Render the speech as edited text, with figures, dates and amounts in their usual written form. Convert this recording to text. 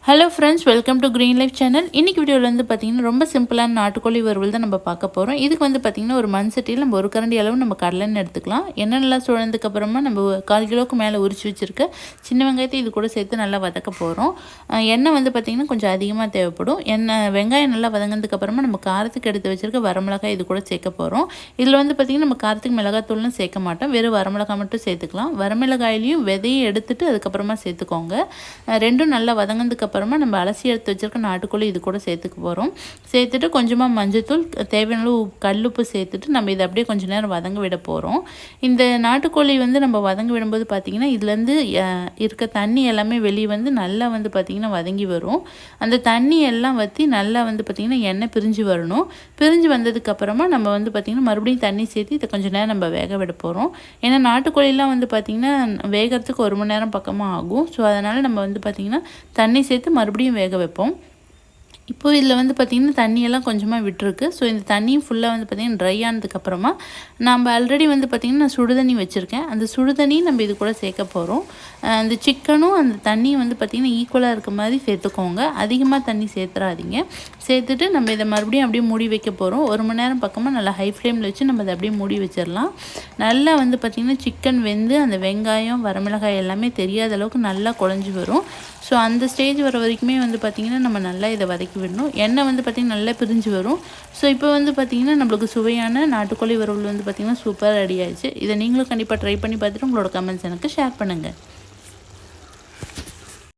Hello friends, welcome to green life channel. இன்றைக்கி வீடியோவில் வந்து பார்த்திங்கன்னா ரொம்ப சிம்பிளான நாட்டுக்கோழி வறுவல் தான் நம்ம பார்க்க போகிறோம். இதுக்கு வந்து பார்த்திங்கன்னா ஒரு மண் சட்டியில் நம்ம ஒரு கரண்டி அளவு நம்ம கடலெண்ணெய் எடுத்துக்கலாம். எண்ணெய் நல்லா சுழந்ததுக்கப்புறமா நம்ம 1/4 கிலோவுக்கு மேலே உரிச்சு வச்சுருக்க சின்ன வெங்காயத்தை இது கூட சேர்த்து நல்லா வதக்க போகிறோம். எண்ணெய் வந்து பார்த்திங்கன்னா கொஞ்சம் அதிகமாக தேவைப்படும். வெங்காயம் நல்லா வதங்கினதுக்கப்புறமா நம்ம காரத்துக்கு எடுத்து வச்சுருக்க வரமிளகாய் இது கூட சேர்க்க போகிறோம். இதில் வந்து பார்த்திங்கன்னா நம்ம காரத்துக்கு மிளகாத்தூள்னு சேர்க்க மாட்டோம், வெறும் வரமிளகாய் மட்டும் சேர்த்துக்கலாம். வரமிளகாயிலையும் விதையை எடுத்துட்டு அதுக்கப்புறமா சேர்த்துக்கோங்க. ரெண்டும் நல்லா வதங்கினதுக்கப்புறமா நம்ம அலசி எடுத்து வச்சுருக்க நாட்டுக்கோழி இது கூட சேர்த்துக்க போகிறோம். சேர்த்துட்டு கொஞ்சமாக மஞ்சத்தூள், தேவையான அளவு கல்லுப்பு சேர்த்துட்டு நம்ம இதை அப்படியே கொஞ்சம் நேரம் வதங்க விட போகிறோம். இந்த நாட்டுக்கோழி வந்து நம்ம வதங்க விடும்போது பார்த்திங்கன்னா இதுலேருந்து இருக்க தண்ணி எல்லாமே வெளியே வந்து நல்லா வந்து பார்த்திங்கன்னா வதங்கி வரும். அந்த தண்ணி எல்லாம் வற்றி நல்லா வந்து பார்த்திங்கன்னா எண்ணெய் பிரிஞ்சு வரணும். பிரிஞ்சு வந்ததுக்கப்புறமா நம்ம வந்து பார்த்திங்கன்னா மறுபடியும் தண்ணி சேர்த்து இதை கொஞ்சம் நேரம் நம்ம வேக விட போகிறோம். ஏன்னா நாட்டுக்கோழிலாம் வந்து பார்த்திங்கன்னா வேகிறதுக்கு 1 மணி நேரம் பக்கமாக ஆகும். ஸோ அதனால் நம்ம வந்து பார்த்திங்கன்னா தண்ணி சேர்த்து மறுபடியும் வேக வைப்போம். இப்போது இதில் வந்து பார்த்திங்கன்னா தண்ணியெல்லாம் கொஞ்சமாக விட்டுருக்கு. ஸோ இந்த தண்ணியும் ஃபுல்லாக வந்து பார்த்திங்கன்னா ட்ரை ஆனதுக்கப்புறமா நம்ம ஆல்ரெடி வந்து பார்த்திங்கன்னா நான் சுடுதண்ணி வச்சுருக்கேன். அந்த சுடுதண்ணியும் நம்ம இது கூட சேர்க்க போகிறோம். அந்த சிக்கனும் அந்த தண்ணியும் வந்து பார்த்திங்கன்னா ஈக்குவலாக இருக்க மாதிரி சேர்த்துக்கோங்க. அதிகமாக தண்ணி சேர்த்துறாதீங்க. சேர்த்துட்டு நம்ம இதை மறுபடியும் அப்படியே மூடி வைக்க போகிறோம். 1 மணி நேரம் பக்கமாக நல்லா ஹை ஃப்ளேமில் வச்சு நம்ம அதை அப்படியே மூடி வச்சிடலாம். நல்லா வந்து பார்த்திங்கன்னா சிக்கன் வெந்து அந்த வெங்காயம் வரமிளகாய் எல்லாமே தெரியாத அளவுக்கு நல்லா குழஞ்சி வரும். ஸோ அந்த ஸ்டேஜ் வர வரைக்குமே வந்து பார்த்திங்கன்னா நம்ம நல்லா இதை வதக்கி விடணும். எண்ணெய் வந்து பார்த்திங்கன்னா நல்லா பிரிஞ்சு வரும். ஸோ இப்போ வந்து பார்த்திங்கன்னா நம்மளுக்கு சுவையான நாட்டுக்கோழி வறுவல் வந்து பார்த்திங்கன்னா சூப்பராக ரெடி ஆயிடுச்சு. இதை நீங்களும் கண்டிப்பாக ட்ரை பண்ணி பார்த்துட்டு உங்களோட கமெண்ட்ஸ் எனக்கு ஷேர் பண்ணுங்கள்.